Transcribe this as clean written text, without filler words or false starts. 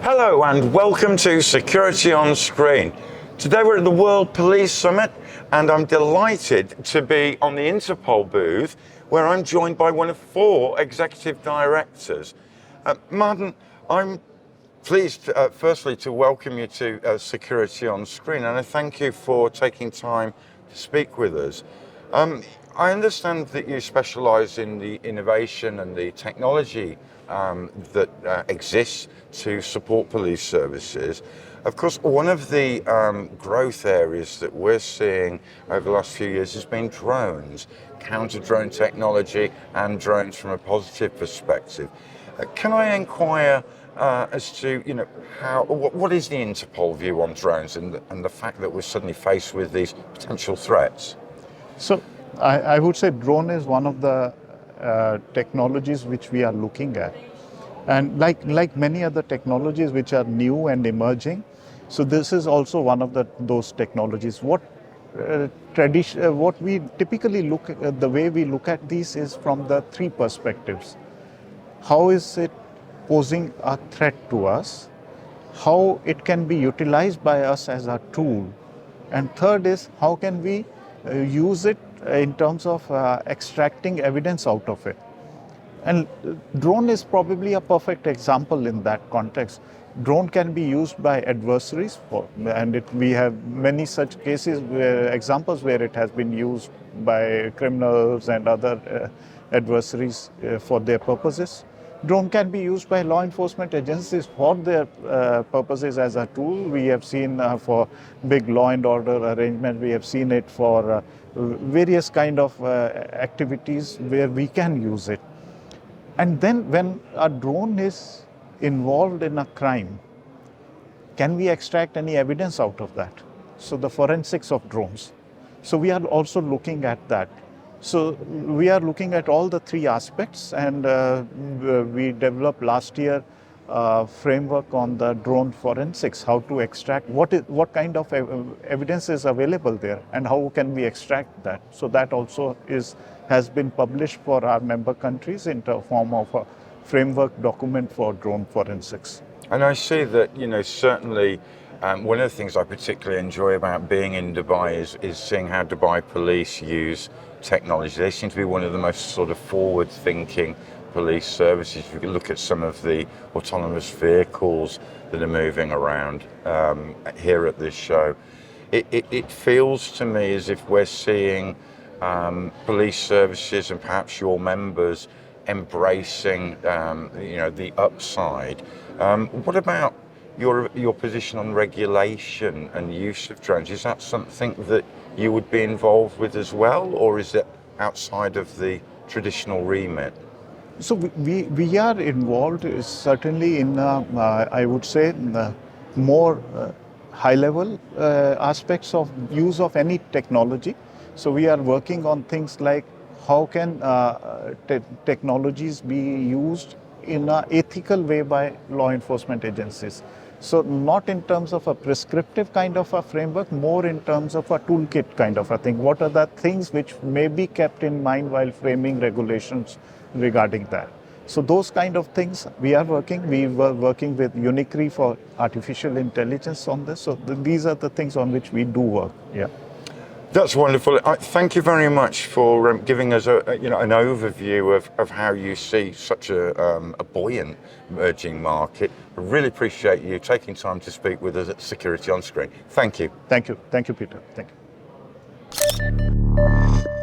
Hello and welcome to Security on Screen. Today we're at the World Police Summit and I'm delighted to be on the Interpol booth where I'm joined by one of 4 executive directors. Madan, I'm pleased firstly to welcome you to Security on Screen, and I thank you for taking time to speak with us. I understand that you specialise in the innovation and the technology that exists to support police services. Of course, one of the growth areas that we're seeing over the last few years has been drones, counter-drone technology and drones from a positive perspective. Can I inquire as to, what is the Interpol view on drones and the fact that we're suddenly faced with these potential threats? So I would say drone is one of the technologies which we are looking at. And like many other technologies which are new and emerging, so this is also one of those technologies. What we typically look at, the way we look at these is from the 3 perspectives. How is it posing a threat to us? How it can be utilized by us as a tool? And third is, how can we use it in terms of extracting evidence out of it? And drone is probably a perfect example in that context. Drone can be used by adversaries, we have many such cases, examples where it has been used by criminals and other adversaries for their purposes. Drone can be used by law enforcement agencies for their purposes as a tool. We have seen for big law and order arrangement, we have seen it for various kind of activities where we can use it. And then when a drone is involved in a crime, can we extract any evidence out of that? So the forensics of drones. So we are also looking at that. So we are looking at all the 3 aspects, and we developed last year a framework on the drone forensics, how to extract, what kind of evidence is available there and how can we extract that. So that also has been published for our member countries in the form of a framework document for drone forensics. And I see that, certainly one of the things I particularly enjoy about being in Dubai is seeing how Dubai police use technology. They seem to be one of the most sort of forward-thinking police services. If you look at some of the autonomous vehicles that are moving around here at this show, it feels to me as if we're seeing police services and perhaps your members embracing the upside. What about your position on regulation and use of drones? Is that something that you would be involved with as well, or is it outside of the traditional remit? So we are involved certainly in, I would say, more high-level aspects of use of any technology. So we are working on things like how can technologies be used in an ethical way by law enforcement agencies. So not in terms of a prescriptive kind of a framework, more in terms of a toolkit kind of a thing. What are the things which may be kept in mind while framing regulations regarding that? So those kind of things we are working. We were working with Unicry for artificial intelligence on this. So these are the things on which we do work. Yeah. That's wonderful. Thank you very much for giving us an overview of how you see such a buoyant emerging market. I really appreciate you taking time to speak with us at Security on Screen. Thank you. Thank you. Thank you, Peter. Thank you.